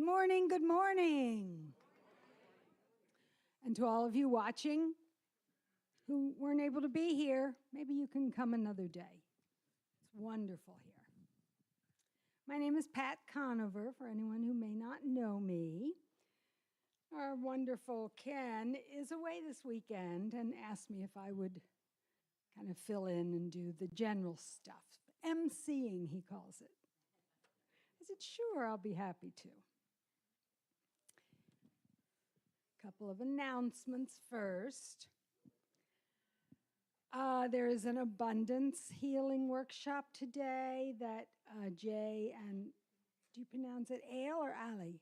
morning, good morning. And to all of you watching who weren't able to be here, maybe you can come another day. It's wonderful here. My name is Pat Conover, for anyone who may not know me. Our wonderful Ken is away this weekend and asked me if I would kind of fill in and do the general stuff. emceeing, he calls it. I said, sure, I'll be happy to. Couple of announcements first. There is an abundance healing workshop today that Jay and, do you pronounce it Ale or Ali?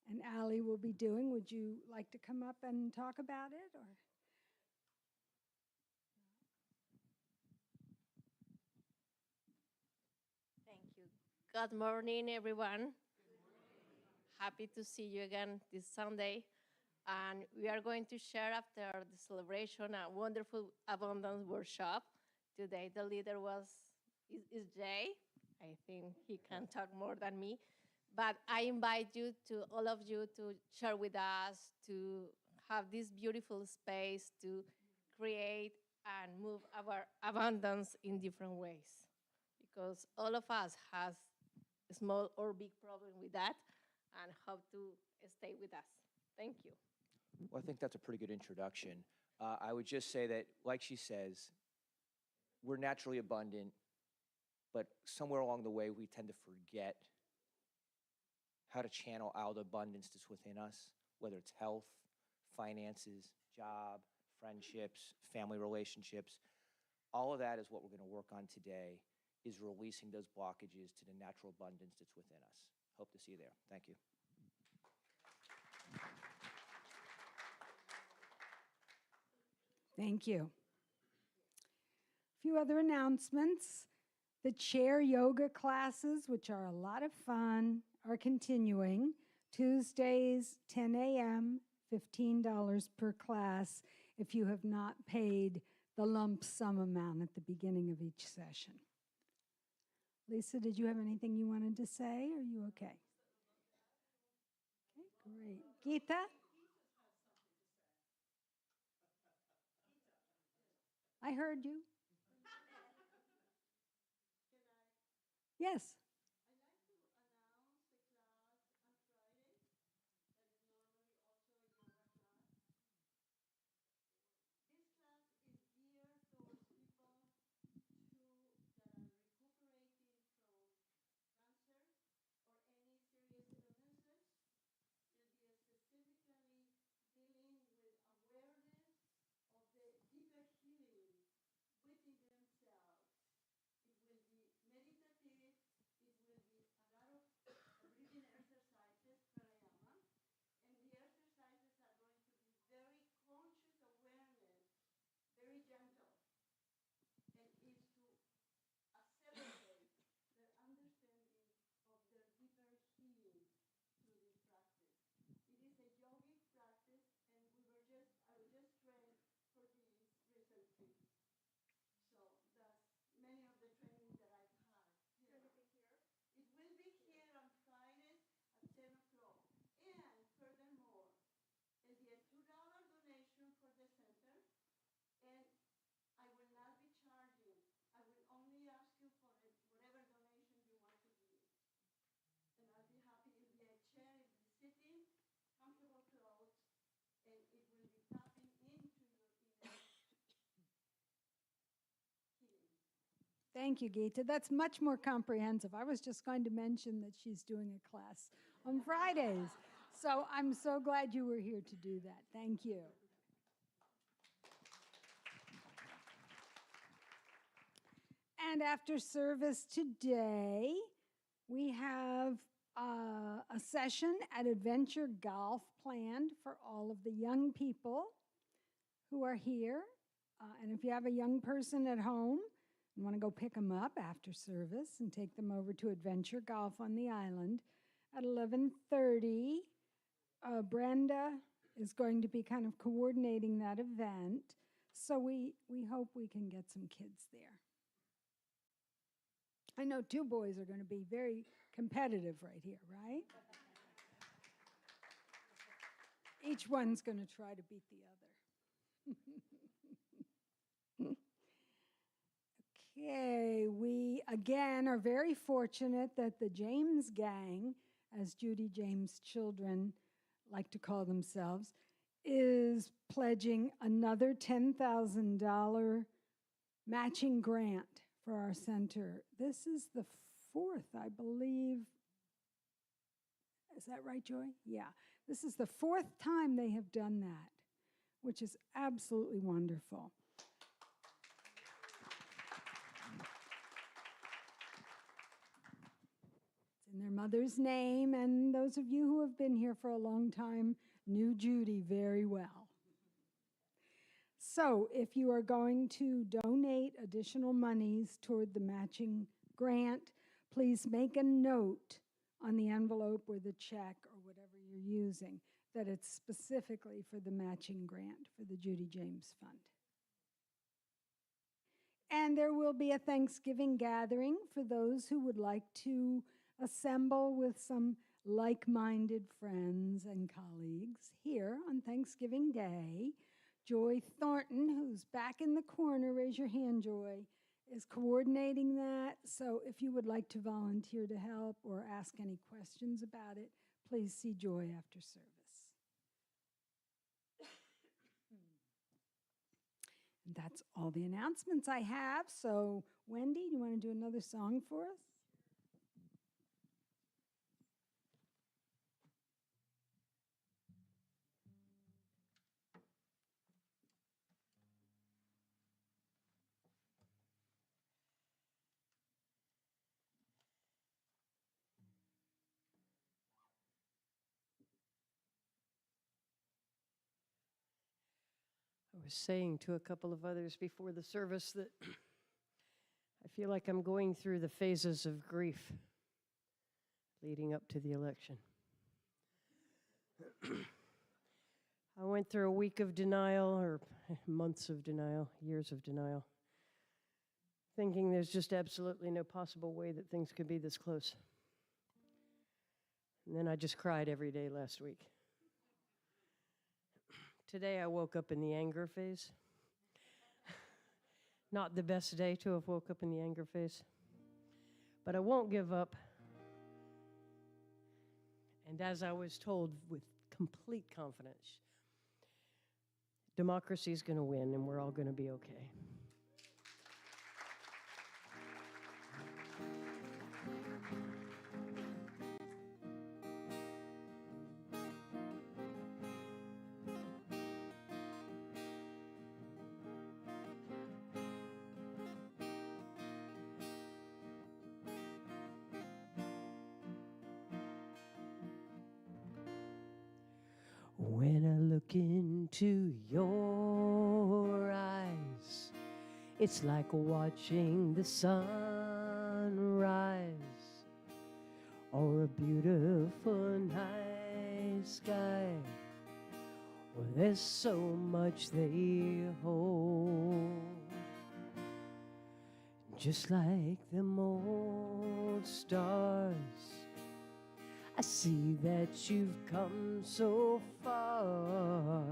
And Ali will be doing. Would you like to come up and talk about it? Or? Thank you. Good morning, everyone. Happy to see you again this Sunday. And we are going to share after the celebration a wonderful abundance workshop. Today, the leader is Jay. I think he can talk more than me. But I invite you to all of you to share with us, to have this beautiful space to create and move our abundance in different ways. Because all of us has a small or big problem with that and hope to stay with us. Thank you. Well, I think that's a pretty good introduction. I would just say that, like she says, we're naturally abundant, but somewhere along the way, we tend to forget how to channel out the abundance that's within us, whether it's health, finances, job, friendships, family relationships. All of that is what we're going to work on today, is releasing those blockages to the natural abundance that's within us. Hope to see you there. Thank you. Thank you. A few other announcements. The chair yoga classes, which are a lot of fun, are continuing. Tuesdays, 10 a.m., $15 per class if you have not paid the lump sum amount at the beginning of each session. Lisa, did you have anything you wanted to say? Are you okay? Okay, great. Geeta? I heard you. Yes. I'd like to announce a class on Friday that is normally also a yoga class. This class is geared towards people that are recuperating from cancer or any serious illnesses. It'll be specifically dealing with awareness of the deeper healing within themselves. It will be meditative. It will be a lot of breathing exercises, pranayama, and the exercises are going to be very conscious awareness, very gentle, and is to accelerate their understanding of their deeper healing through this practice. It is a yogic practice, and I was just trained for this recently. So that's many of the training that I've had. Will it be here? It will be here on Fridays at 10 o'clock. And furthermore, there'll be a $2 donation for the center, and I will not be charging. I will only ask you for whatever donation you want to give. And I'll be happy. It'll be a chair, it'll be sitting, comfortable clothes, and it will be tapping into your inner healing. Thank you, Geeta. That's much more comprehensive. I was just going to mention that she's doing a class on Fridays. So I'm so glad you were here to do that. Thank you. And after service today, we have a session at Adventure Golf planned for all of the young people who are here. And if you have a young person at home, you want to go pick them up after service and take them over to Adventure Golf on the island at 11:30. Brenda is going to be kind of coordinating that event, so we hope we can get some kids there. I know two boys are going to be very competitive right here, right? Each one's going to try to beat the other. Okay, we again are very fortunate that the James Gang, as Judy James' children like to call themselves, is pledging another $10,000 matching grant for our center. This is the fourth, I believe. Is that right, Joy? Yeah. This is the fourth time they have done that, which is absolutely wonderful. It's in their mother's name, and those of you who have been here for a long time knew Judy very well. So if you are going to donate additional monies toward the matching grant, please make a note on the envelope or the check or whatever you're using that it's specifically for the matching grant for the Judy James Fund. And there will be a Thanksgiving gathering for those who would like to assemble with some like-minded friends and colleagues here on Thanksgiving Day. Joy Thornton, who's back in the corner, raise your hand, Joy, is coordinating that. So if you would like to volunteer to help or ask any questions about it, please see Joy after service. And that's all the announcements I have. So Wendy, do you want to do another song for us? I was saying to a couple of others before the service that I feel like I'm going through the phases of grief leading up to the election. I went through a week of denial, or months of denial, years of denial, thinking there's just absolutely no possible way that things could be this close. And then I just cried every day last week. Today I woke up in the anger phase. Not the best day to have woke up in the anger phase. But I won't give up. And as I was told with complete confidence, democracy is going to win and we're all going to be okay. When I look into your eyes, it's like watching the sun rise, or a beautiful night sky. Well, there's so much they hold, just like them old stars. I see that you've come so far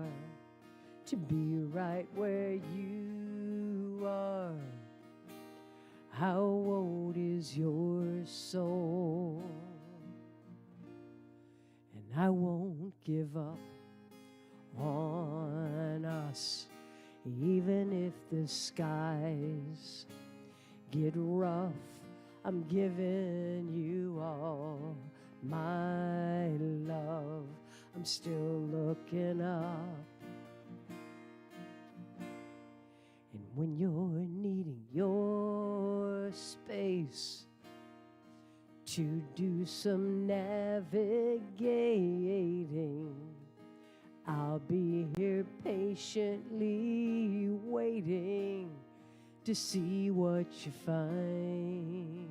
to be right where you are. How old is your soul? And I won't give up on us, even if the skies get rough. I'm giving you all my love. I'm still looking up. And when you're needing your space to do some navigating, I'll be here patiently waiting to see what you find.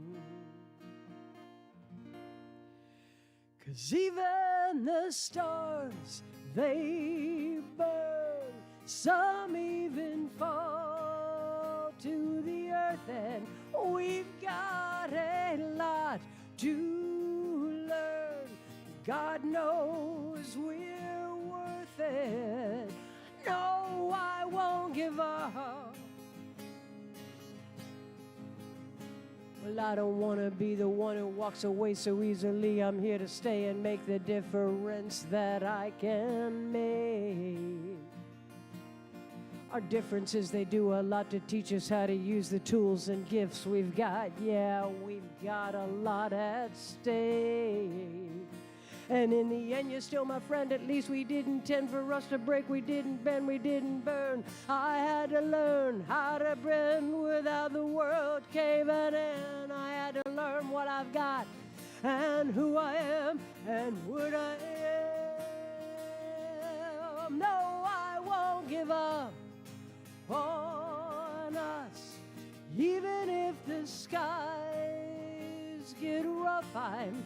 'Cause even the stars, they burn. Some even fall to the earth, and we've got a lot to learn. God knows we're worth it. No, I won't give up. Well, I don't want to be the one who walks away so easily. I'm here to stay and make the difference that I can make. Our difference is they do a lot to teach us how to use the tools and gifts we've got. Yeah, we've got a lot at stake. And in the end, you're still my friend. At least we didn't tend for us to break. We didn't bend, we didn't burn. I had to learn how to bend without the world caving in. I had to learn what I've got and who I am and what I am. No, I won't give up on us. Even if the skies get rough, I'm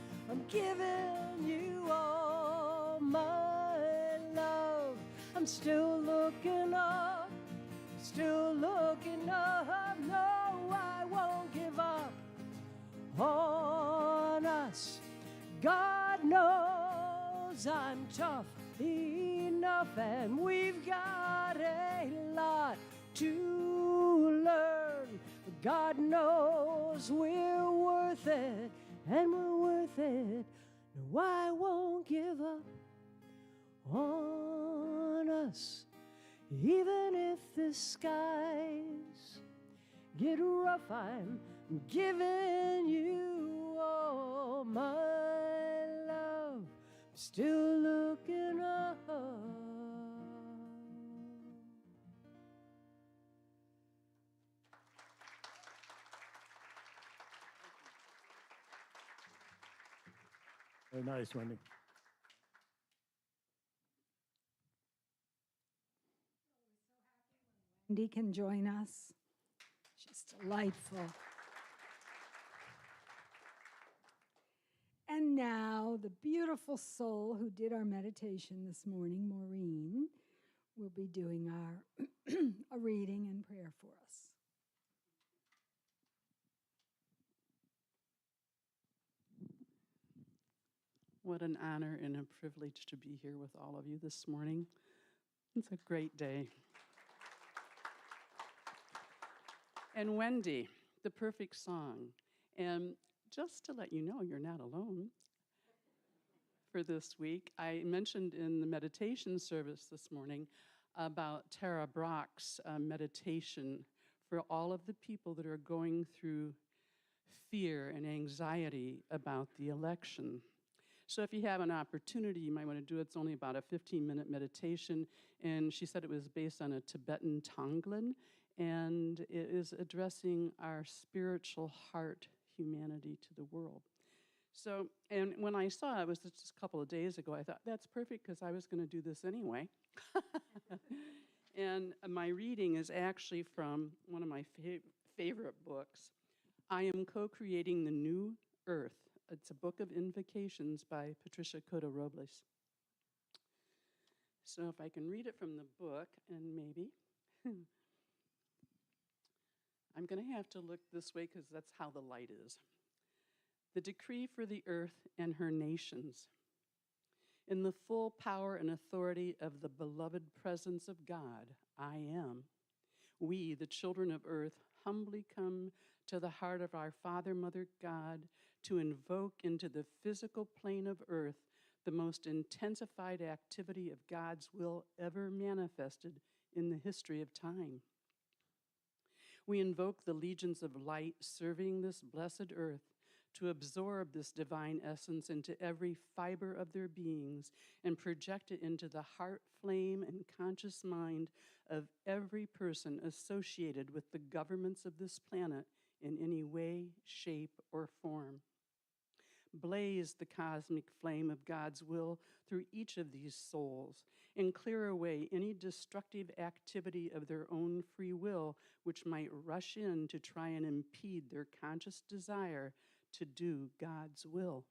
giving you all my love. I'm still looking up, still looking up. No, I won't give up on us. God knows I'm tough enough, and we've got a lot to learn. God knows we're worth it, and we're worth it. No, I won't give up on us. Even if the skies get rough, I'm giving you all my love. I'm still looking up. Very nice, Wendy. Wendy can join us. She's delightful. And now, the beautiful soul who did our meditation this morning, Maureen, will be doing our a reading and prayer for us. What an honor and a privilege to be here with all of you this morning. It's a great day. And Wendy, the perfect song. And just to let you know, you're not alone for this week. I mentioned in the meditation service this morning about Tara Brock's meditation for all of the people that are going through fear and anxiety about the election. So if you have an opportunity, you might want to do it. It's only about a 15-minute meditation, and she said it was based on a Tibetan Tonglen, and it is addressing our spiritual heart humanity to the world. So, and when I saw it was just a couple of days ago, I thought, that's perfect because I was going to do this anyway. And my reading is actually from one of my favorite books, I Am Co-Creating the New Earth. It's a book of invocations by Patricia Cota Robles. So if I can read it from the book, and maybe, I'm going to have to look this way because that's how the light is. The decree for the earth and her nations. In the full power and authority of the beloved presence of God, I am. We, the children of earth, humbly come to the heart of our Father, Mother, God, to invoke into the physical plane of earth the most intensified activity of God's will ever manifested in the history of time. We invoke the legions of light serving this blessed earth to absorb this divine essence into every fiber of their beings and project it into the heart flame and conscious mind of every person associated with the governments of this planet in any way, shape, or form. Blaze the cosmic flame of God's will through each of these souls and clear away any destructive activity of their own free will which might rush in to try and impede their conscious desire to do God's will.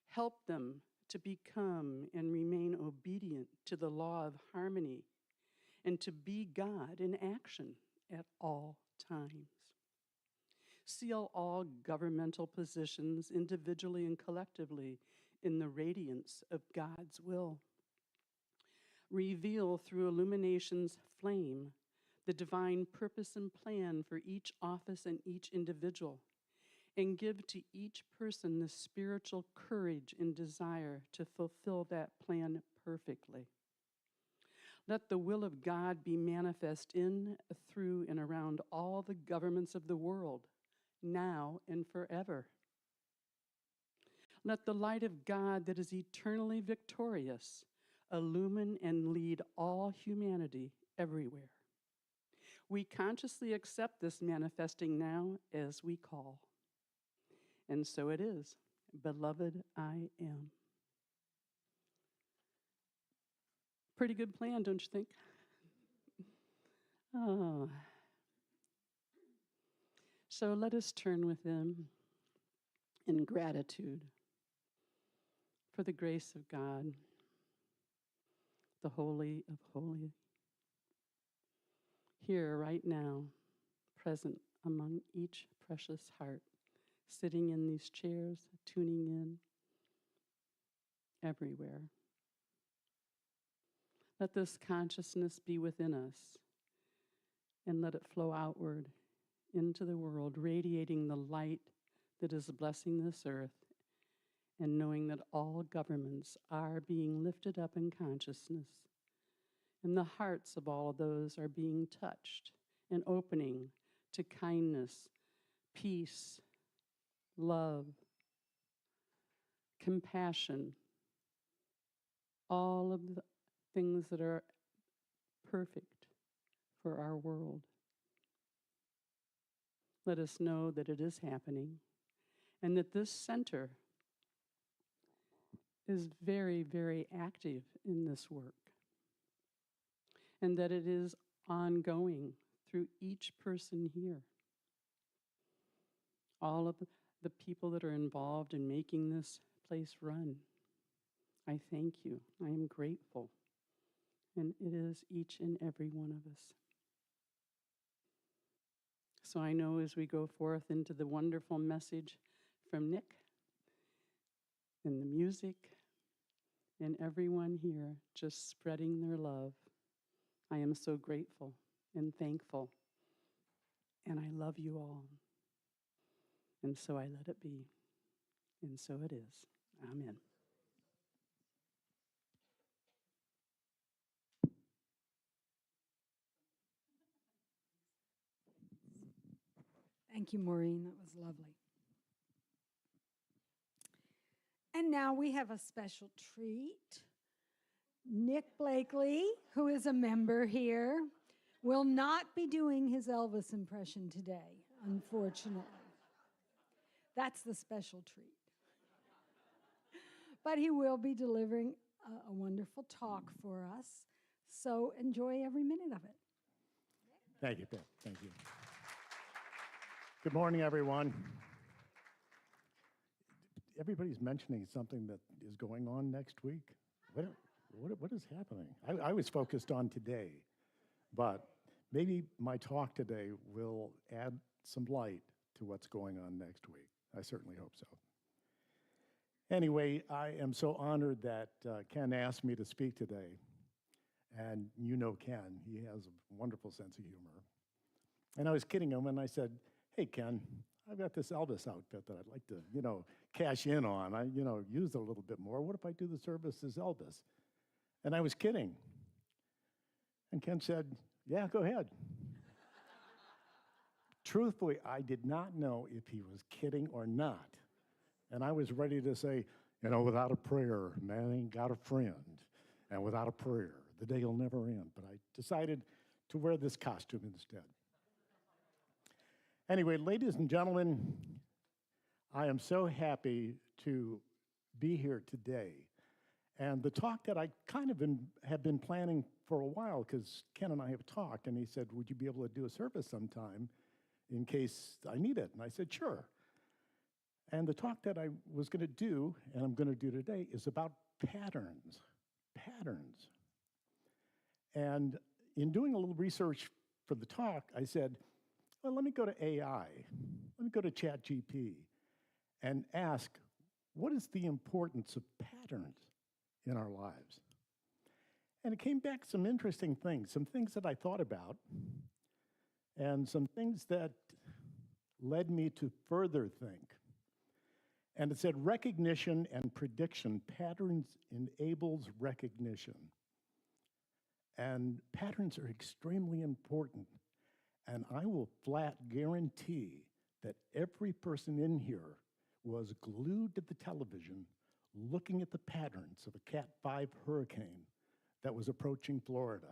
Help them to become and remain obedient to the law of harmony and to be God in action at all times. Seal all governmental positions individually and collectively in the radiance of God's will. Reveal through illumination's flame the divine purpose and plan for each office and each individual, and give to each person the spiritual courage and desire to fulfill that plan perfectly. Let the will of God be manifest in, through, and around all the governments of the world, now and forever. Let the light of God that is eternally victorious illumine and lead all humanity everywhere. We consciously accept this manifesting now as we call. And so it is. Beloved, I am. Pretty good plan, don't you think? Oh. So let us turn with them in gratitude for the grace of God, the Holy of Holies, here right now, present among each precious heart, sitting in these chairs, tuning in everywhere. Let this consciousness be within us and let it flow outward into the world, radiating the light that is blessing this earth and knowing that all governments are being lifted up in consciousness and the hearts of all of those are being touched and opening to kindness, peace, love, compassion, all of the things that are perfect for our world. Let us know that it is happening and that this center is very, very active in this work and that it is ongoing through each person here. All of the people that are involved in making this place run. I thank you. I am grateful. And it is each and every one of us. So I know as we go forth into the wonderful message from Nick and the music and everyone here just spreading their love, I am so grateful and thankful. And I love you all. And so I let it be. And so it is. Amen. Thank you, Maureen. That was lovely. And now we have a special treat. Nick Blakely, who is a member here, will not be doing his Elvis impression today, unfortunately. That's the special treat. But he will be delivering a wonderful talk for us. So enjoy every minute of it. Thank you, Pip. Thank you. Good morning, everyone. Everybody's mentioning something that is going on next week. What is happening? I was focused on today, but maybe my talk today will add some light to what's going on next week. I certainly hope so. Anyway, I am so honored that Ken asked me to speak today. And you know Ken, he has a wonderful sense of humor. And I was kidding him and I said, hey, Ken, I've got this Elvis outfit that I'd like to, cash in on. I, use it a little bit more. What if I do the service as Elvis? And I was kidding. And Ken said, yeah, go ahead. Truthfully, I did not know if he was kidding or not. And I was ready to say, without a prayer, man ain't got a friend. And without a prayer, the day will never end. But I decided to wear this costume instead. Anyway, ladies and gentlemen, I am so happy to be here today. And the talk that I kind of have been planning for a while, because Ken and I have talked, and he said, would you be able to do a service sometime in case I need it? And I said, sure. And the talk that I was going to do, and I'm going to do today, is about patterns. Patterns. And in doing a little research for the talk, I said, well, let me go to AI. Let me go to ChatGPT and ask, what is the importance of patterns in our lives? And it came back some interesting things, some things that I thought about, and some things that led me to further think. And it said recognition and prediction, patterns enables recognition. And patterns are extremely important. And I will flat guarantee that every person in here was glued to the television looking at the patterns of a Cat 5 hurricane that was approaching Florida.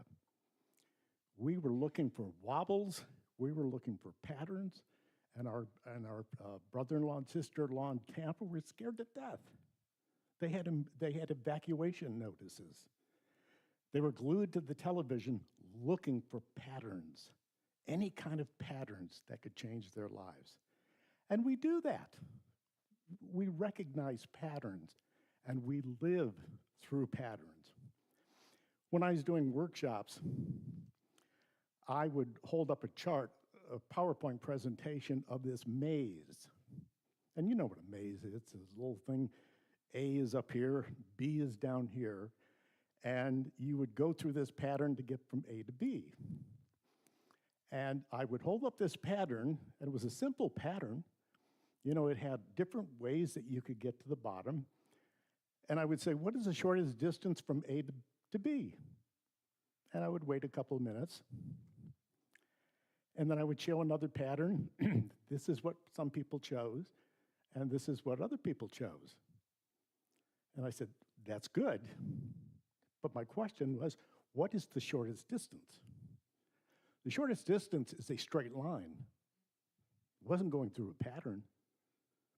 We were looking for wobbles, we were looking for patterns, and our brother-in-law and sister-in-law in Tampa were scared to death. They had evacuation notices. They were glued to the television looking for patterns, any kind of patterns that could change their lives. And we do that. We recognize patterns, and we live through patterns. When I was doing workshops, I would hold up a chart, a PowerPoint presentation of this maze. And you know what a maze is. It's this little thing. A is up here, B is down here. And you would go through this pattern to get from A to B. And I would hold up this pattern, and it was a simple pattern. You know, it had different ways that you could get to the bottom. And I would say, what is the shortest distance from A to B? And I would wait a couple of minutes. And then I would show another pattern. This is what some people chose, and this is what other people chose. And I said, that's good. But my question was, what is the shortest distance? The shortest distance is a straight line. It wasn't going through a pattern,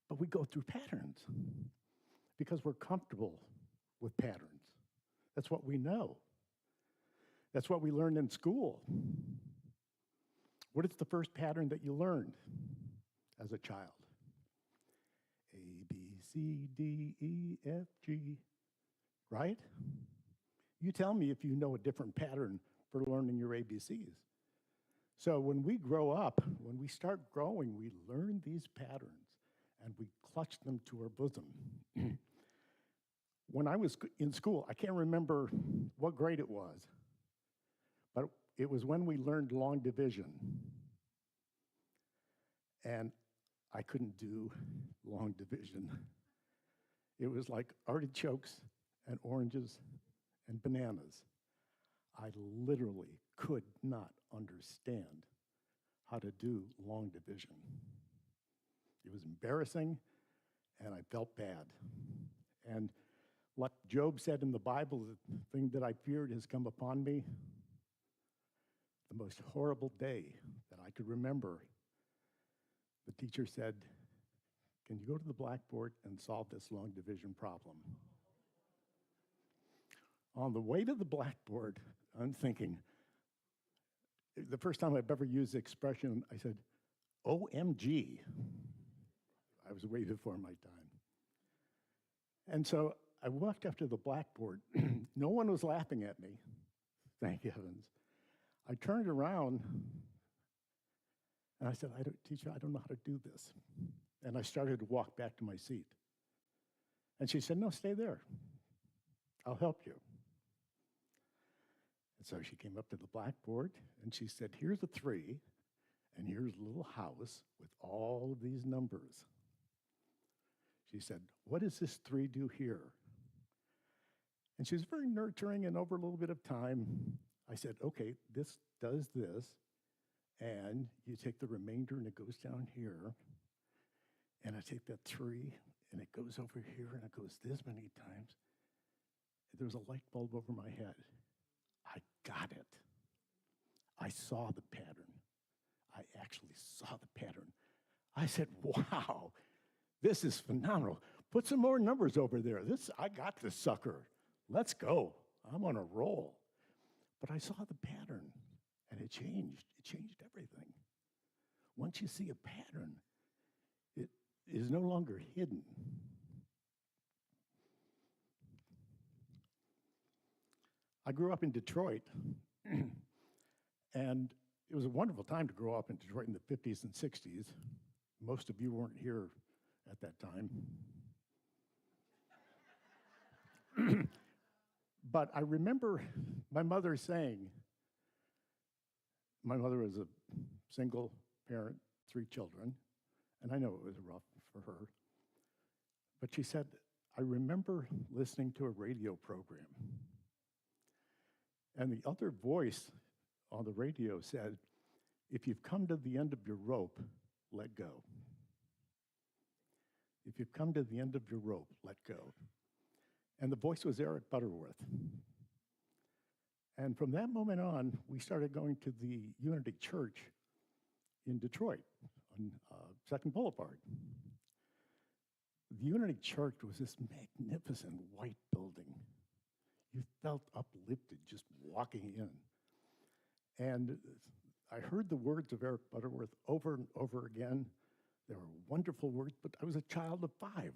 but we go through patterns because we're comfortable with patterns. That's what we know. That's what we learned in school. What is the first pattern that you learned as a child? A, B, C, D, E, F, G, right? You tell me if you know a different pattern for learning your ABCs. So when we grow up, when we start growing, we learn these patterns and we clutch them to our bosom. When I was in school, I can't remember what grade it was, but it was when we learned long division. And I couldn't do long division. It was like artichokes and oranges and bananas. I literally could not understand how to do long division. It was embarrassing, and I felt bad. And like Job said in the Bible, the thing that I feared has come upon me. The most horrible day that I could remember, the teacher said, can you go to the blackboard and solve this long division problem? On the way to the blackboard, I'm thinking, the first time I've ever used the expression, I said, OMG. I was way before my time. And so I walked up to the blackboard. No one was laughing at me, thank heavens. I turned around and I said, teacher, I don't know how to do this. And I started to walk back to my seat. And she said, no, stay there. I'll help you. And so she came up to the blackboard and she said, here's a 3, and here's a little house with all of these numbers. She said, what does this 3 do here? And she was very nurturing, and over a little bit of time, I said, okay, this does this, and you take the remainder and it goes down here, and I take that 3 and it goes over here and it goes this many times. There was a light bulb over my head. I got it. I saw the pattern. I actually saw the pattern. I said, wow, this is phenomenal. Put some more numbers over there. I got this sucker. Let's go. I'm on a roll. But I saw the pattern, and it changed. It changed everything. Once you see a pattern, it is no longer hidden. I grew up in Detroit, and it was a wonderful time to grow up in Detroit in the 50s and 60s. Most of you weren't here at that time. But I remember my mother saying, my mother was a single parent, 3 children, and I know it was rough for her. But she said, I remember listening to a radio program, and the other voice on the radio said, if you've come to the end of your rope, let go. If you've come to the end of your rope, let go. And the voice was Eric Butterworth. And from that moment on, we started going to the Unity Church in Detroit on 2nd Boulevard. The Unity Church was this magnificent white building. You felt uplifted just walking in. And I heard the words of Eric Butterworth over and over again. They were wonderful words, but I was a child of 5.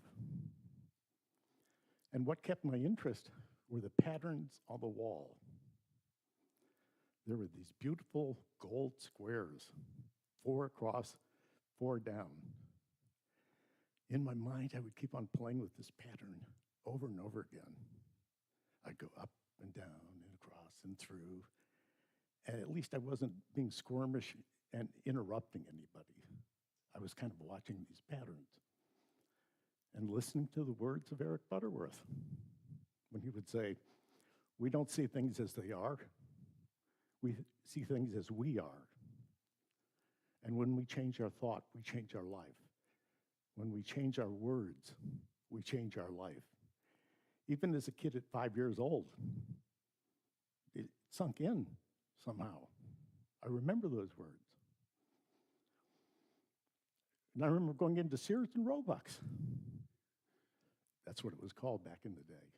And what kept my interest were the patterns on the wall. There were these beautiful gold squares, 4 across, 4 down. In my mind, I would keep on playing with this pattern over and over again. I'd go up and down and across and through. And at least I wasn't being squirmish and interrupting anybody. I was kind of watching these patterns and listening to the words of Eric Butterworth when he would say, we don't see things as they are. We see things as we are. And when we change our thought, we change our life. When we change our words, we change our life. Even as a kid at 5 years old, it sunk in somehow. I remember those words. And I remember going into Sears and Roebuck's. That's what it was called back in the day.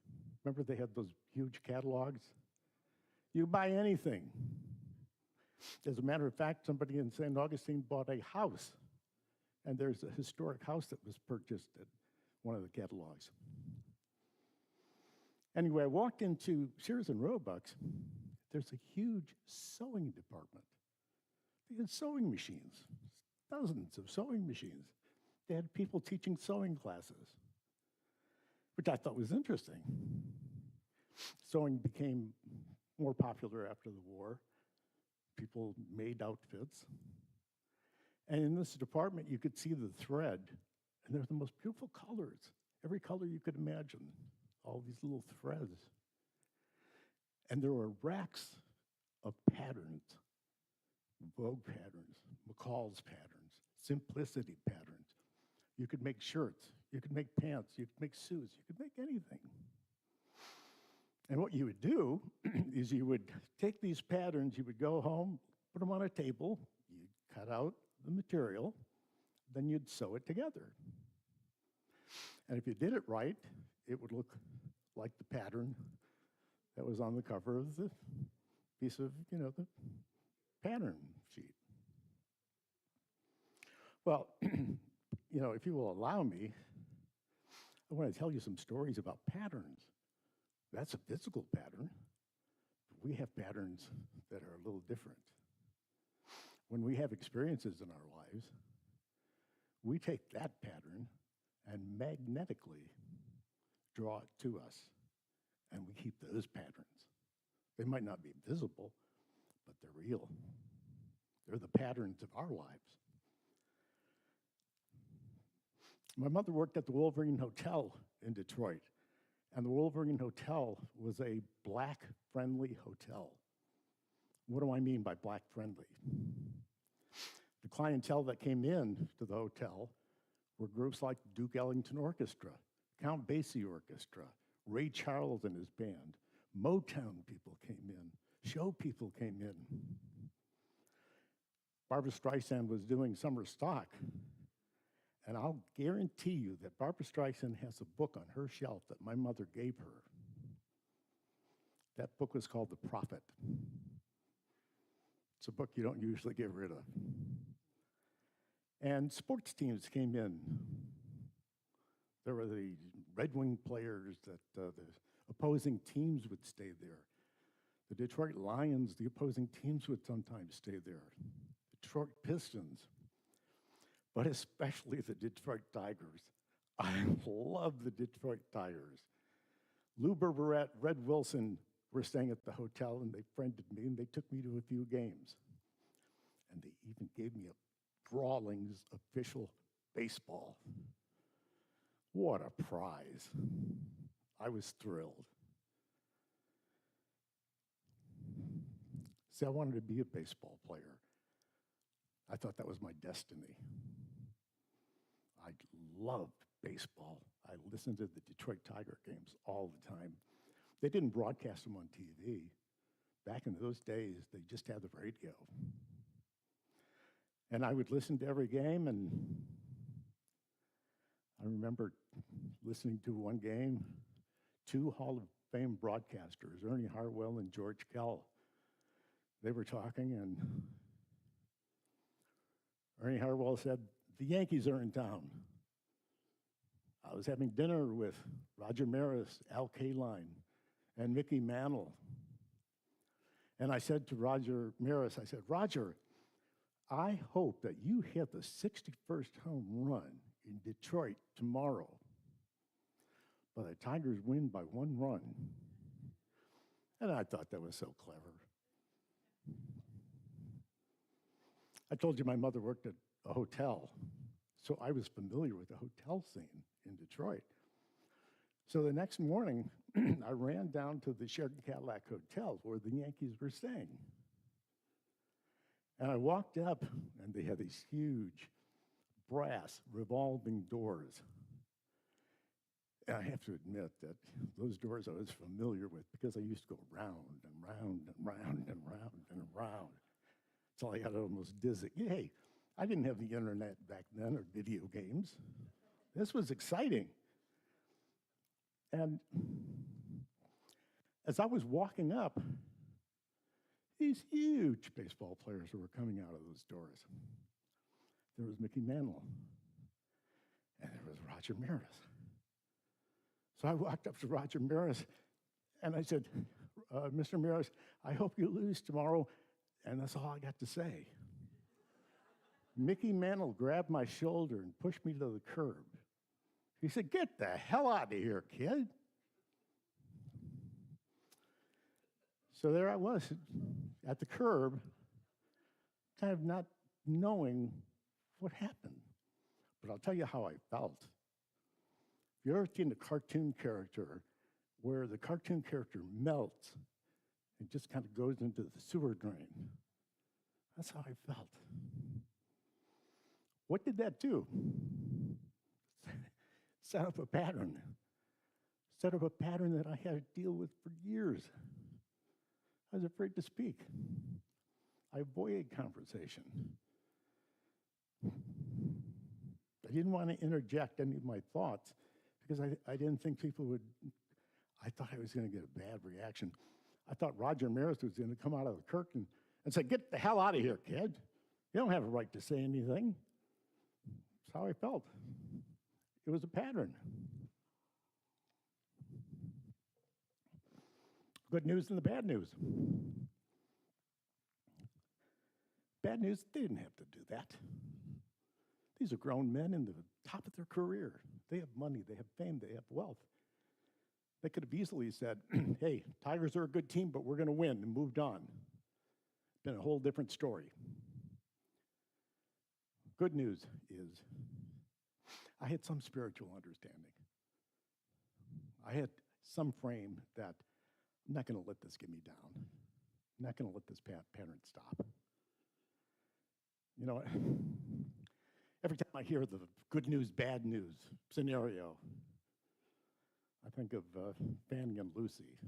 Remember they had those huge catalogs? You buy anything. As a matter of fact, somebody in St. Augustine bought a house, and there's a historic house that was purchased at one of the catalogs. Anyway, I walked into Sears and Roebuck's. There's a huge sewing department. They had sewing machines, dozens of sewing machines. They had people teaching sewing classes, which I thought was interesting. Sewing became more popular after the war. People made outfits. And in this department, you could see the thread, and they're the most beautiful colors, every color you could imagine, all these little threads. And there were racks of patterns, Vogue patterns, McCall's patterns, Simplicity patterns. You could make shirts, you could make pants, you could make suits, you could make anything. And what you would do is you would take these patterns, you would go home, put them on a table, you'd cut out the material, then you'd sew it together. And if you did it right, it would look like the pattern that was on the cover of the piece of, the pattern sheet. Well, if you will allow me, I want to tell you some stories about patterns. That's a physical pattern. We have patterns that are a little different. When we have experiences in our lives, we take that pattern and magnetically draw it to us, and we keep those patterns. They might not be visible, but they're real. They're the patterns of our lives. My mother worked at the Wolverine Hotel in Detroit, and the Wolverine Hotel was a Black-friendly hotel. What do I mean by Black-friendly? The clientele that came in to the hotel were groups like Duke Ellington Orchestra, Count Basie Orchestra, Ray Charles and his band. Motown people came in, show people came in. Barbra Streisand was doing summer stock, and I'll guarantee you that Barbra Streisand has a book on her shelf that my mother gave her. That book was called The Prophet. It's a book you don't usually get rid of. And sports teams came in. There were the Red Wing players that the opposing teams would stay there. The Detroit Lions, the opposing teams would sometimes stay there. Detroit Pistons, but especially the Detroit Tigers. I love the Detroit Tigers. Lou Berberette, Red Wilson, were staying at the hotel, and they friended me, and they took me to a few games. And they even gave me a Drawlings official baseball. What a prize. I was thrilled. See, I wanted to be a baseball player. I thought that was my destiny. I loved baseball. I listened to the Detroit Tiger games all the time. They didn't broadcast them on TV. Back in those days, they just had the radio. And I would listen to every game, and I remember listening to one game, two Hall of Fame broadcasters, Ernie Hartwell and George Kell. They were talking, and Ernie Hartwell said, "The Yankees are in town." I was having dinner with Roger Maris, Al Kaline, and Mickey Mantle. And I said to Roger Maris, I said, "Roger, I hope that you hit the 61st home run in Detroit tomorrow, but the Tigers win by 1 run." And I thought that was so clever. I told you my mother worked at a hotel, so I was familiar with the hotel scene in Detroit. So the next morning, I ran down to the Sheraton Cadillac Hotel where the Yankees were staying. And I walked up, and they had these huge brass revolving doors. And I have to admit that those doors I was familiar with because I used to go round and round and round and round and round until I got almost dizzy. Hey, I didn't have the internet back then or video games. This was exciting. And as I was walking up, these huge baseball players were coming out of those doors. There was Mickey Mantle, and there was Roger Maris. So I walked up to Roger Maris, and I said, "Mr. Maris, I hope you lose tomorrow." And that's all I got to say. Mickey Mantle grabbed my shoulder and pushed me to the curb. He said, "Get the hell out of here, kid." So there I was at the curb, kind of not knowing what happened. But I'll tell you how I felt. If you ever seen a cartoon character where the cartoon character melts and just kind of goes into the sewer drain, that's how I felt. What did that do? Set up a pattern. Set up a pattern that I had to deal with for years. I was afraid to speak. I avoided conversation. I didn't want to interject any of my thoughts because I didn't think people would, I thought I was going to get a bad reaction. I thought Roger Maris was going to come out of the curtain and say, "Get the hell out of here, kid. You don't have a right to say anything." That's how I felt. It was a pattern. Good news and the bad news. Bad news, they didn't have to do that. These are grown men in the top of their career. They have money, they have fame, they have wealth. They could have easily said, "Hey, Tigers are a good team, but we're going to win," and moved on. Been a whole different story. Good news is I had some spiritual understanding. I had some frame that I'm not going to let this get me down. I'm not going to let this pattern stop. You know, every time I hear the good news, bad news scenario, I think of Fanny and Lucy.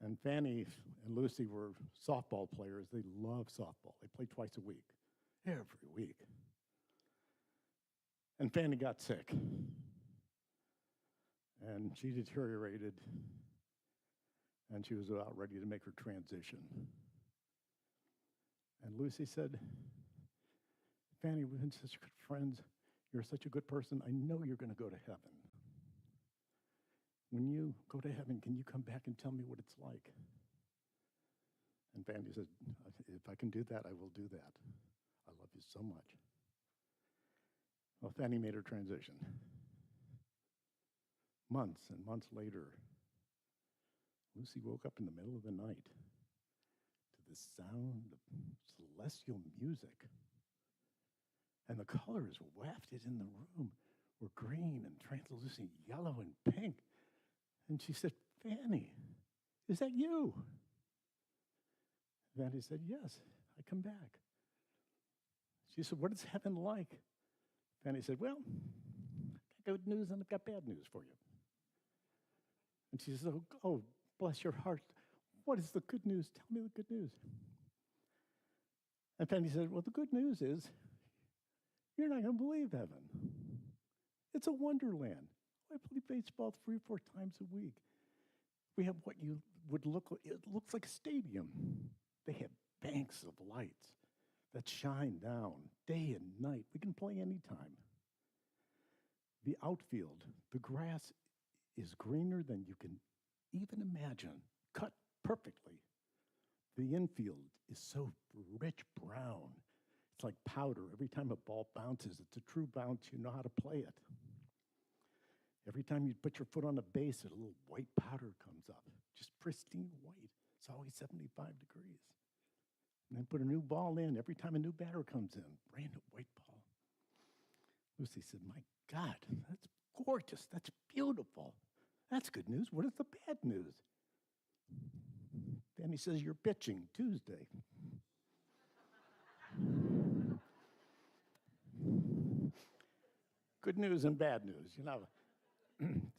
And Fanny and Lucy were softball players. They love softball. They play twice a week, every week. And Fanny got sick. And she deteriorated. And she was about ready to make her transition. And Lucy said, "Fanny, we've been such good friends. You're such a good person. I know you're going to go to heaven. When you go to heaven, can you come back and tell me what it's like?" And Fanny said, "If I can do that, I will do that. I love you so much." Well, Fanny made her transition. Months and months later, Lucy woke up in the middle of the night to the sound of celestial music. And the colors wafted in the room were green and translucent yellow and pink. And she said, Fanny, is that you? Fanny said, yes, I come back. She said, what is heaven like? Fanny said, well, I've got good news and I've got bad news for you. And she said, oh, bless your heart. What is the good news? Tell me the good news. And Fanny said, well, the good news is you're not going to believe heaven. It's a wonderland. I play baseball 3 or 4 times a week. We have what you would look like, it looks like a stadium. They have banks of lights that shine down day and night. We can play anytime. The outfield, the grass is greener than you can even imagine, cut perfectly. The infield is so rich brown. It's like powder. Every time a ball bounces, it's a true bounce. You know how to play it. Every time you put your foot on the base, a little white powder comes up, just pristine white. It's always 75 degrees. And then put a new ball in. Every time a new batter comes in, brand new white ball. Lucy said, my God, that's gorgeous. That's beautiful. That's good news. What is the bad news? Danny says, you're pitching Tuesday. Good news and bad news, you know.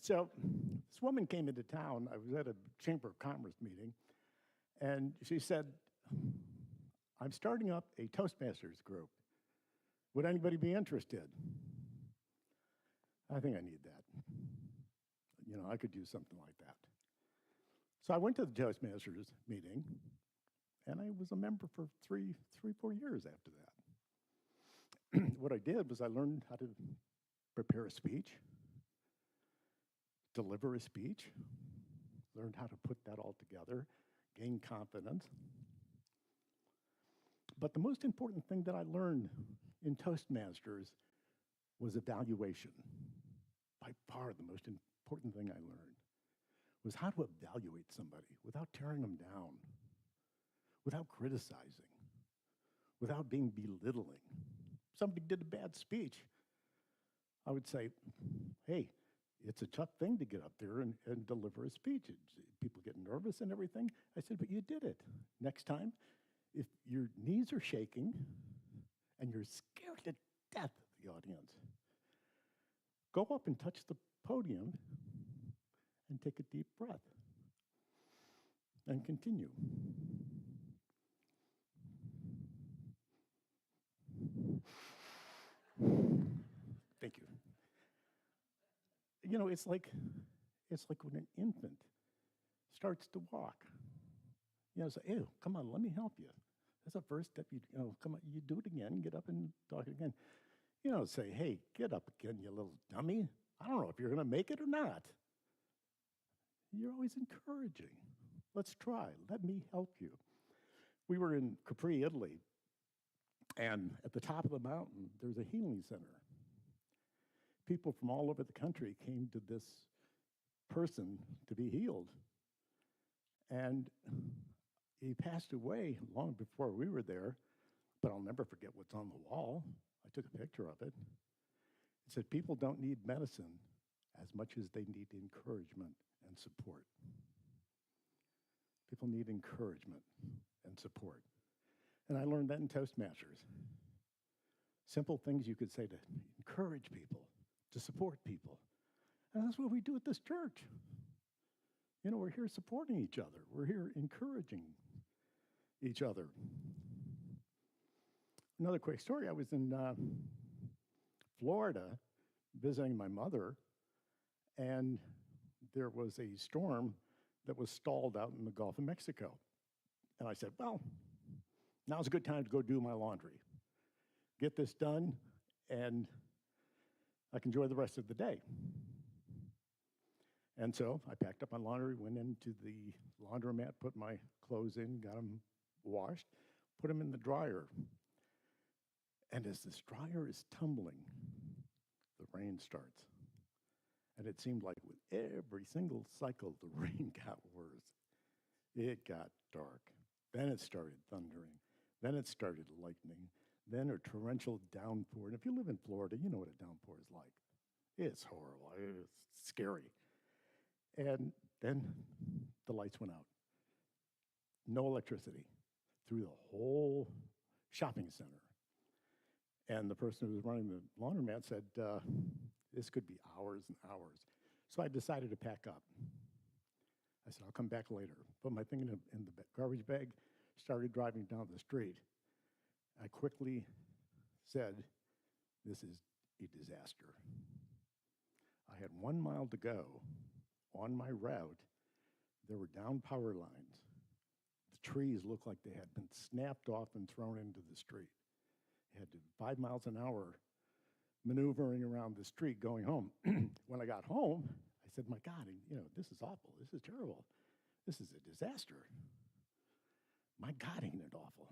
So this woman came into town. I was at a Chamber of Commerce meeting, and she said, I'm starting up a Toastmasters group. Would anybody be interested? I think I need that. You know, I could do something like that. So I went to the Toastmasters meeting, and I was a member for 4 years after that. What I did was I learned how to prepare a speech, deliver a speech, learned how to put that all together, gain confidence. But the most important thing that I learned in Toastmasters was evaluation. By far the most important thing I learned was how to evaluate somebody without tearing them down, without criticizing, without being belittling. Somebody did a bad speech, I would say, hey, it's a tough thing to get up there and deliver a speech. People get nervous and everything. I said, but you did it. Next time, if your knees are shaking and you're scared to death of the audience, go up and touch the podium and take a deep breath and continue. Thank you. You know, it's like when an infant starts to walk. You know, say, ew, come on, let me help you. That's the first step. You know, come on, you do it again, get up and talk again. You know, say, hey, get up again, you little dummy. I don't know if you're going to make it or not. You're always encouraging. Let's try. Let me help you. We were in Capri, Italy, and at the top of the mountain, there's a healing center. People from all over the country came to this person to be healed. And he passed away long before we were there, but I'll never forget what's on the wall. I took a picture of it. It said, people don't need medicine as much as they need encouragement and support. People need encouragement and support. And I learned that in Toastmasters. Simple things you could say to encourage people, to support people. And that's what we do at this church. You know, we're here supporting each other. We're here encouraging each other. Another quick story. I was in Florida visiting my mother, and there was a storm that was stalled out in the Gulf of Mexico. And I said, well, now's a good time to go do my laundry. Get this done, and I can enjoy the rest of the day. And so I packed up my laundry, went into the laundromat, put my clothes in, got them washed, put them in the dryer. And as this dryer is tumbling, the rain starts. And it seemed like with every single cycle, the rain got worse. It got dark. Then it started thundering. Then it started lightning. Then a torrential downpour. And if you live in Florida, you know what a downpour is like. It's horrible. It's scary. And then the lights went out. No electricity through the whole shopping center. And the person who was running the laundromat said, this could be hours and hours. So I decided to pack up. I said, I'll come back later. Put my thing in the garbage bag, started driving down the street. I quickly said, this is a disaster. I had 1 mile to go on my route. There were down power lines. The trees looked like they had been snapped off and thrown into the street. I had to 5 miles an hour maneuvering around the street going home. When I got home, I said, my God, this is awful. This is terrible. This is a disaster. My God, ain't it awful?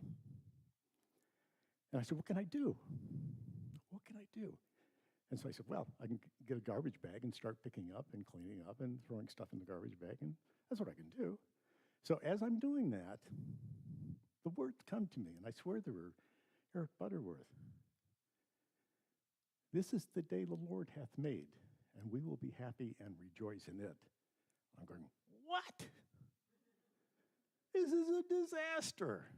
And I said, what can I do? What can I do? And so I said, well, I can get a garbage bag and start picking up and cleaning up and throwing stuff in the garbage bag, and that's what I can do. So as I'm doing that, the words come to me, and I swear they were Eric Butterworth. This is the day the Lord hath made, and we will be happy and rejoice in it. I'm going, what? This is a disaster.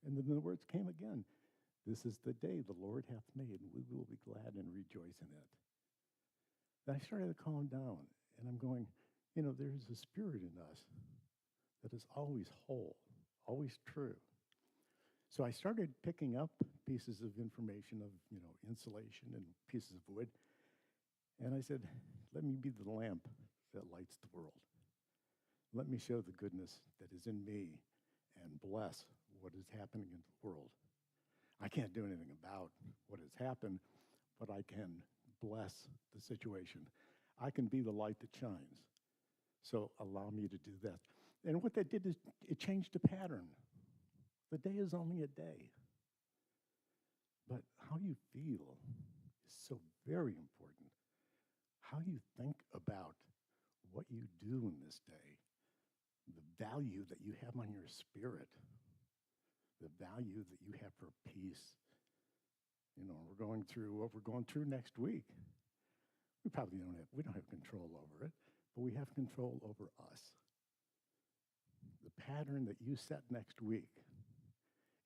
And then the words came again. This is the day the Lord hath made, and we will be glad and rejoice in it. Then I started to calm down, and I'm going, there's a spirit in us that is always whole, always true. So I started picking up pieces of information of, insulation and pieces of wood. And I said, let me be the lamp that lights the world. Let me show the goodness that is in me and bless what is happening in the world. I can't do anything about what has happened, but I can bless the situation. I can be the light that shines. So allow me to do that. And what that did is it changed the pattern. The day is only a day. But how you feel is so very important. How you think about what you do in this day, the value that you have on your spirit, the value that you have for peace. We're going through what we're going through next week. We don't have control over it, but we have control over us. The pattern that you set next week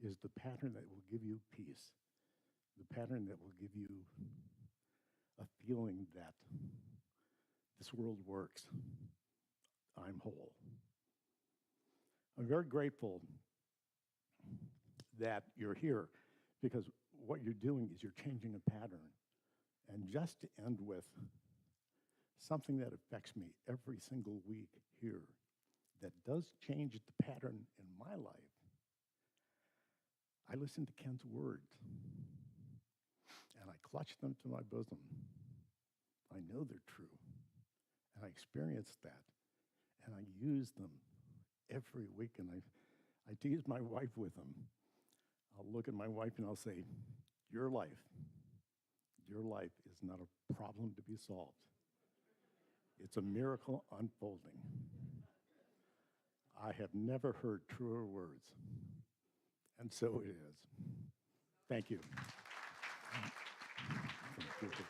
is the pattern that will give you peace, the pattern that will give you a feeling that this world works. I'm whole. I'm very grateful that you're here, because what you're doing is you're changing a pattern. And just to end with something that affects me every single week here, that does change the pattern in my life. I listen to Ken's words, and I clutch them to my bosom. I know they're true, and I experience that, and I use them every week, and I tease my wife with them. I'll look at my wife and I'll say, your life is not a problem to be solved. It's a miracle unfolding. I have never heard truer words, and so it is. Thank you. Thank you.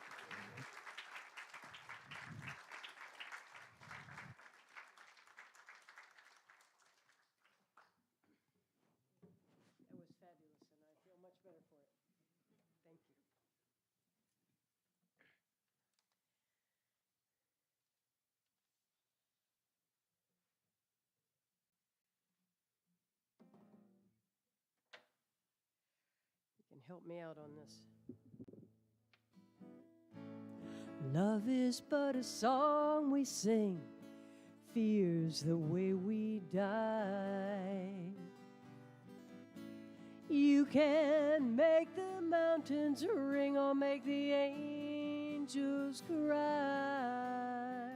That was fabulous, and I feel much better for it. Thank you. You can help me out on this. Love is but a song we sing, fear's the way we die. You can make the mountains ring or make the angels cry.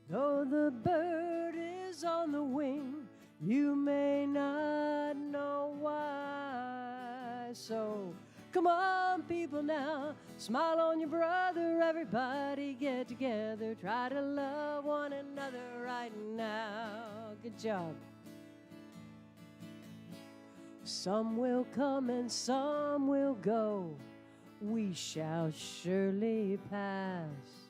Though the bird is on the wing, you may not know why. So come on, people, now, smile on your brother. Everybody get together, try to love one another right now. Good job. Some will come and some will go. We shall surely pass.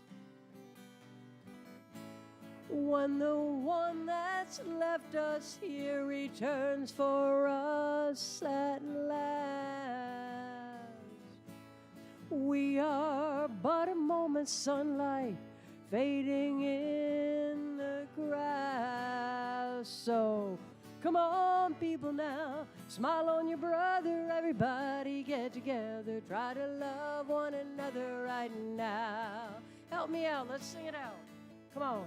When the one that's left us here returns for us at last, we are but a moment's sunlight fading in the grass. So come on, people, now, smile on your brother. Everybody get together, try to love one another right now. Help me out, let's sing it out. Come on.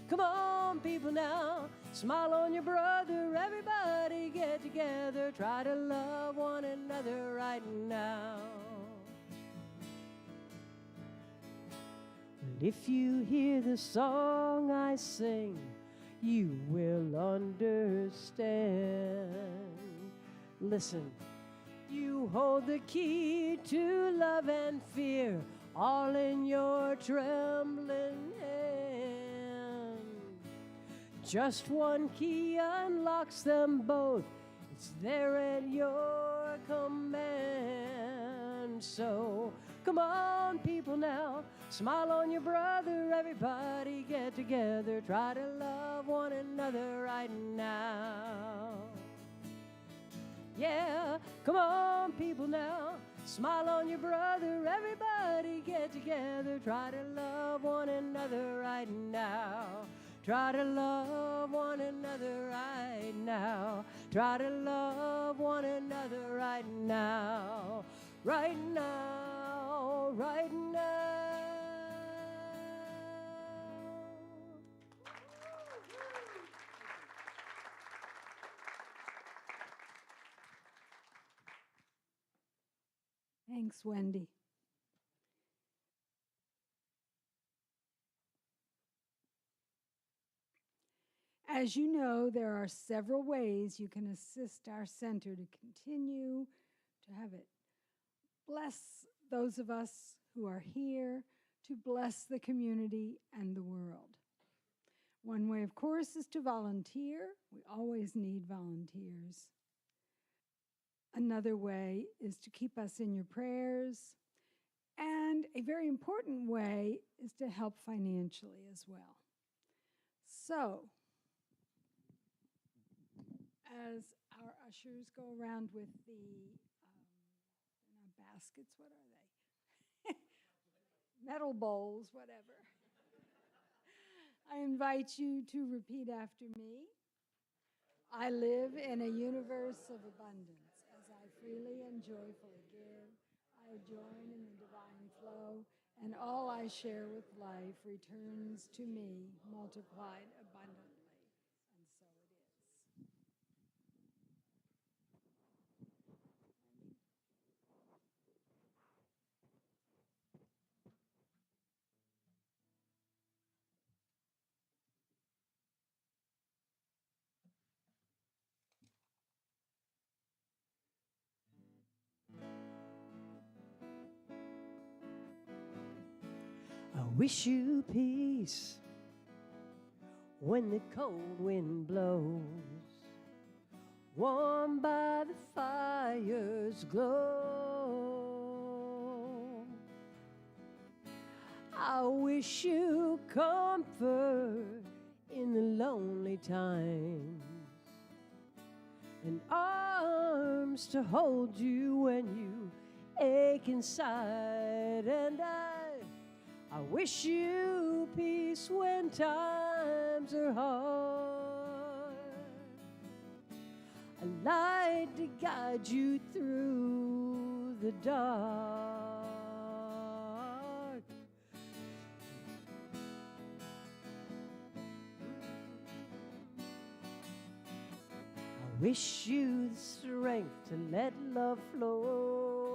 Come on, people, now, smile on your brother. Everybody get together, try to love one another right now. And if you hear the song I sing, you will understand. Listen, you hold the key to love and fear, all in your trembling hand. Just one key unlocks them both. It's there at your command. So come on, people, now, smile on your brother. Everybody get together, try to love one another right now. Yeah, come on, people, now, smile on your brother. Everybody get together, try to love one another right now. Try to love one another right now. Try to love one another right now. Right now, right now. Thanks, Wendy. As you know, there are several ways you can assist our center to continue to have it bless those of us who are here, to bless the community and the world. One way, of course, is to volunteer. We always need volunteers. Another way is to keep us in your prayers. And a very important way is to help financially as well. So, as our ushers go around with the not baskets, what are they? Metal bowls, whatever. I invite you to repeat after me. I live in a universe of abundance. As I freely and joyfully give, I join in the divine flow, and all I share with life returns to me multiplied abundantly. And so it is. I wish you peace when the cold wind blows, warmed by the fire's glow. I wish you comfort in the lonely times, and arms to hold you when you ache inside. And I wish you peace when times are hard, a light to guide you through the dark. I wish you the strength to let love flow.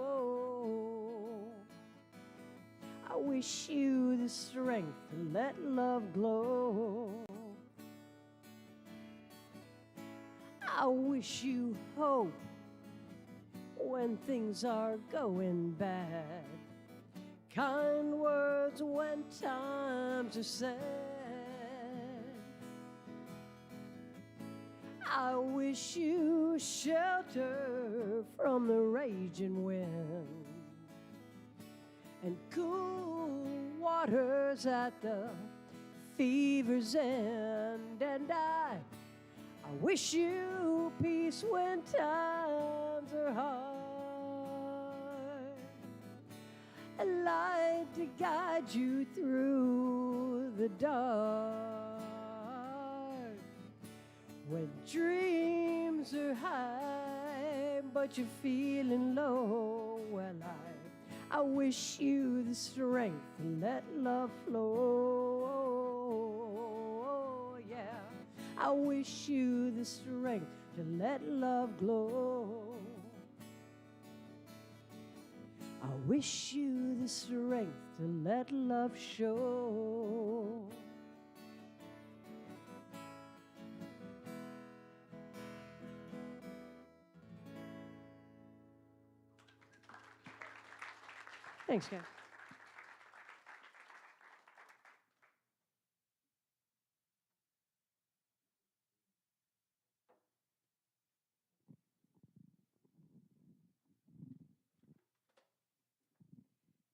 I wish you the strength to let love glow. I wish you hope when things are going bad, kind words when times are sad. I wish you shelter from the raging wind and cool waters at the fever's end. And I wish you peace when times are hard, a light to guide you through the dark. When dreams are high but you're feeling low, well, I wish you the strength to let love flow. Yeah, I wish you the strength to let love glow. I wish you the strength to let love show. Thanks, guys.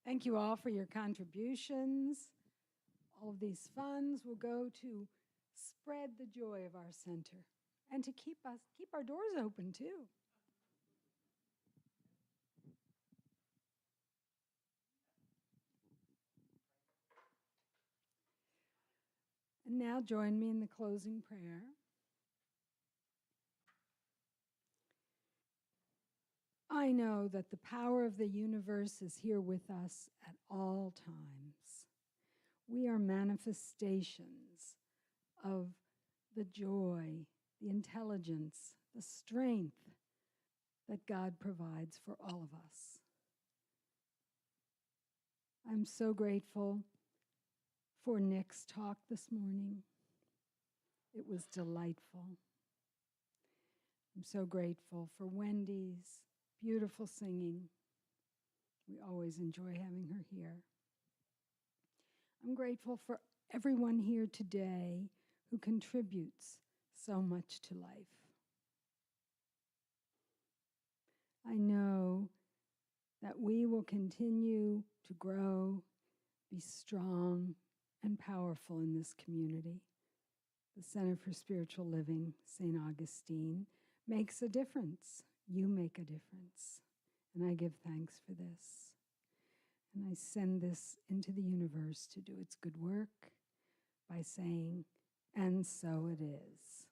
Thank you all for your contributions. All of these funds will go to spread the joy of our center and to keep our doors open too. And now join me in the closing prayer. I know that the power of the universe is here with us at all times. We are manifestations of the joy, the intelligence, the strength that God provides for all of us. I'm so grateful for Nick's talk this morning. It was delightful. I'm so grateful for Wendy's beautiful singing. We always enjoy having her here. I'm grateful for everyone here today who contributes so much to life. I know that we will continue to grow, be strong, and powerful in this community. The Center for Spiritual Living, St. Augustine, makes a difference. You make a difference. And I give thanks for this. And I send this into the universe to do its good work by saying, and so it is.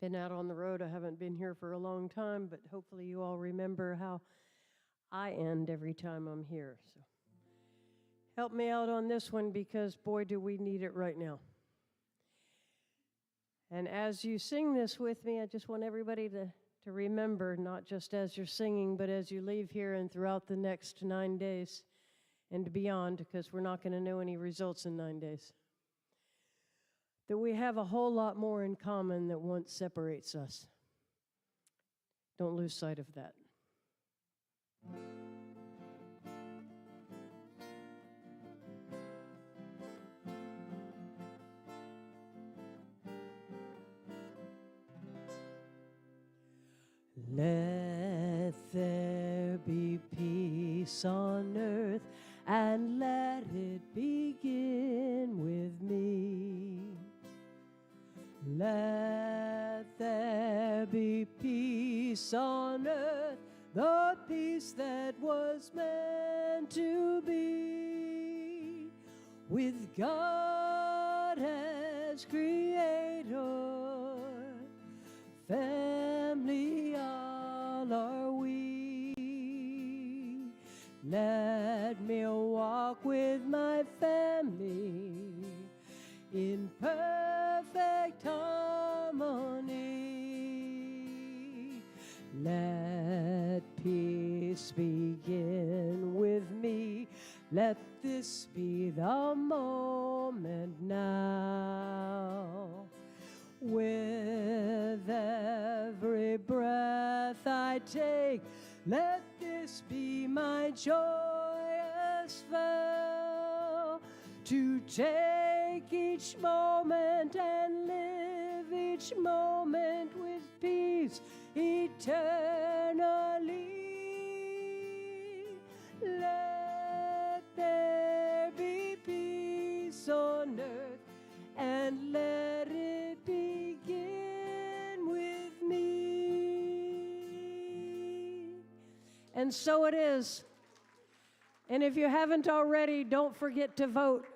Been out on the road. I haven't been here for a long time, but hopefully you all remember how I end every time I'm here. So help me out on this one, because boy, do we need it right now. And as you sing this with me, I just want everybody to remember, not just as you're singing, but as you leave here and throughout the next 9 days and beyond, because we're not going to know any results in 9 days, that we have a whole lot more in common that once separates us. Don't lose sight of that. Let there be peace on earth, and let it begin with me. Let there be peace on earth, the peace that was meant to be, with God as creator, family all are we. Let me walk with my family in perfect harmony. Let peace begin with me. Let this be the moment now. With every breath I take, Let this be my joyous vow, to take each moment and live each moment with peace eternally. Let there be peace on earth, and let it begin with me. And so it is. And if you haven't already, don't forget to vote.